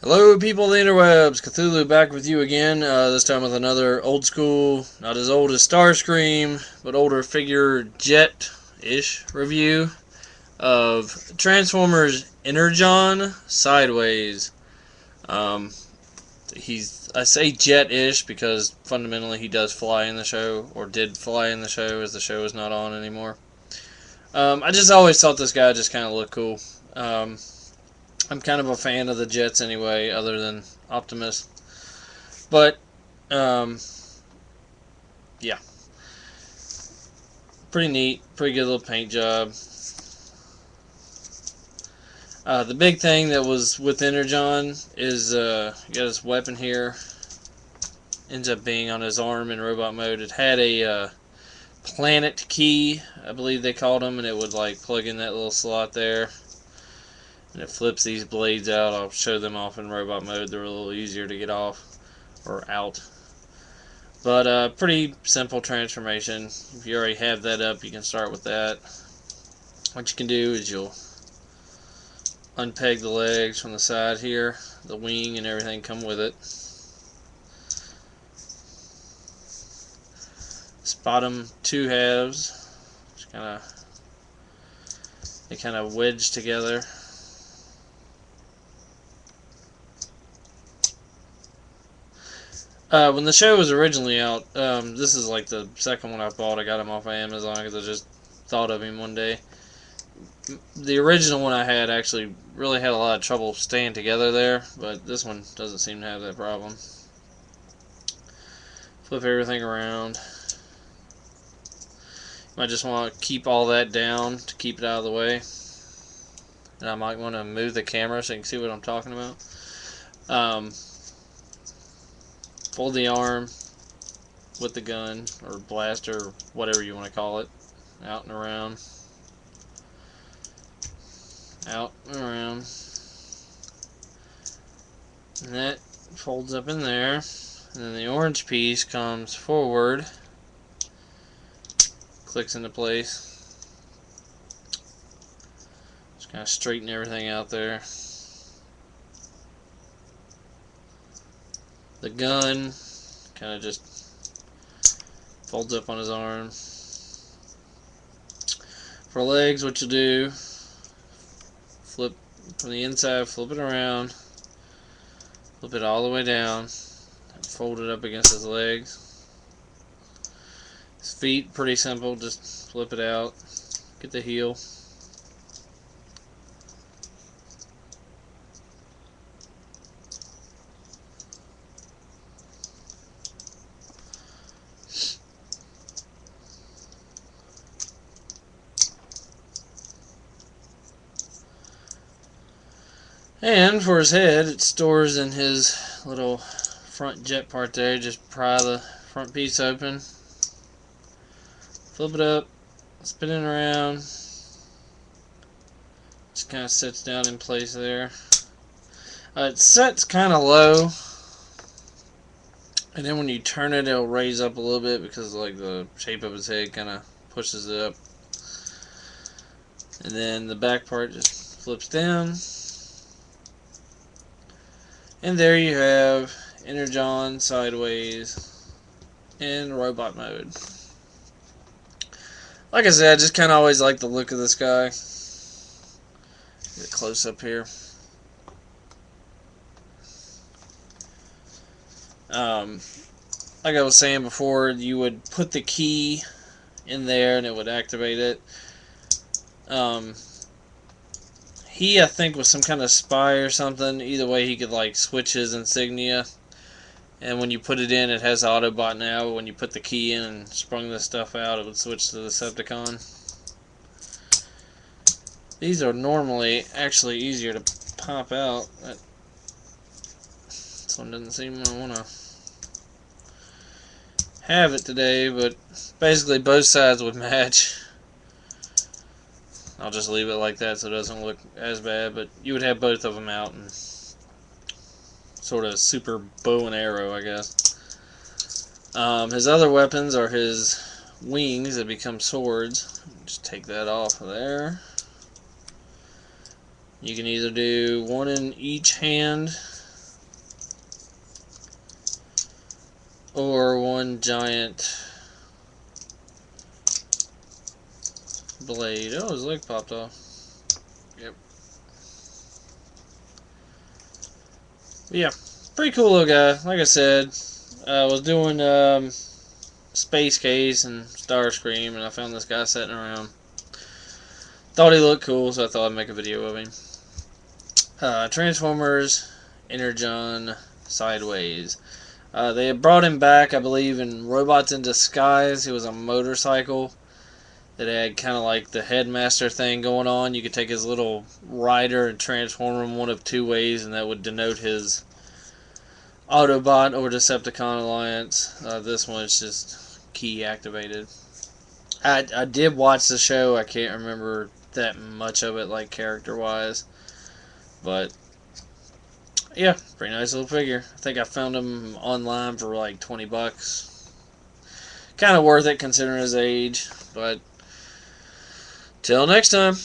Hello people of the interwebs, Cthulhu back with you again, this time with another old school, not as old as Starscream, but older figure jet-ish review of Transformers Energon Sideways. Um, I say jet-ish because fundamentally he does fly in the show, or did fly in the show as the show is not on anymore. I just always thought this guy just kind of looked cool. I'm kind of a fan of the Jets anyway, other than Optimus. But, um, yeah, pretty neat, pretty good little paint job. The big thing that was with Energon is you got his weapon here. Ends up being on his arm in robot mode. It had a planet key, I believe they called them, and it would like plug in that little slot there. And it flips these blades out. I'll show them off in robot mode. They're a little easier to get off or out. But pretty simple transformation. If you already have that up, you can start with that. What you can do is you'll unpeg the legs from the side here. The wing and everything come with it. This bottom two halves, they kind of wedge together. When the show was originally out, this is like the second one I bought. I got him off of Amazon because I just thought of him one day. The original one I had actually really had a lot of trouble staying together there, but this one doesn't seem to have that problem. Flip everything around. You might just want to keep all that down to keep it out of the way. And I might want to move the camera so you can see what I'm talking about. Fold the arm with the gun or blaster, whatever you want to call it, out and around, out and around, and that folds up in there. And then the orange piece comes forward, clicks into place. Just kind of straighten everything out there. The gun kind of just folds up on his arm. For legs, what you do, flip from the inside, flip it around, flip it all the way down, and fold it up against his legs. His feet, pretty simple, just flip it out, get the heel. And for his head, it stores in his little front jet part there. Just pry the front piece open, flip it up, spin it around. Just kind of sits down in place there. It sets kind of low, and then when you turn it, it'll raise up a little bit because like the shape of his head kind of pushes it up. And then the back part just flips down. And there you have Energon Sideways in robot mode. Like I said, I just kind of always like the look of this guy. Get a close up here. Like I was saying before, you would put the key in there and it would activate it. He, I think, was some kind of spy or something. Either way, he could like switch his insignia. And when you put it in, it has Autobot now. But when you put the key in and sprung this stuff out, it would switch to the Decepticon. These are normally actually easier to pop out. This one doesn't seem to want to have it today, but basically both sides would match. I'll just leave it like that so it doesn't look as bad, but you would have both of them out and sort of super bow and arrow, I guess. His other weapons are his wings that become swords. Just take that off of there. You can either do one in each hand or one giant blade. Oh, his leg popped off. Yep. But yeah, pretty cool little guy. Like I said, I was doing Space Case and Starscream, and I found this guy sitting around. Thought he looked cool, so I thought I'd make a video of him. Transformers, Energon, Sideways. They had brought him back, I believe, in Robots in Disguise. He was a motorcycle that had kind of like the headmaster thing going on. You could take his little rider and transform him one of two ways, and that would denote his Autobot or Decepticon alliance. This one is just key activated. I did watch the show. I can't remember that much of it, like character-wise. But yeah, pretty nice little figure. I think I found him online for like $20. Kind of worth it considering his age. But till next time.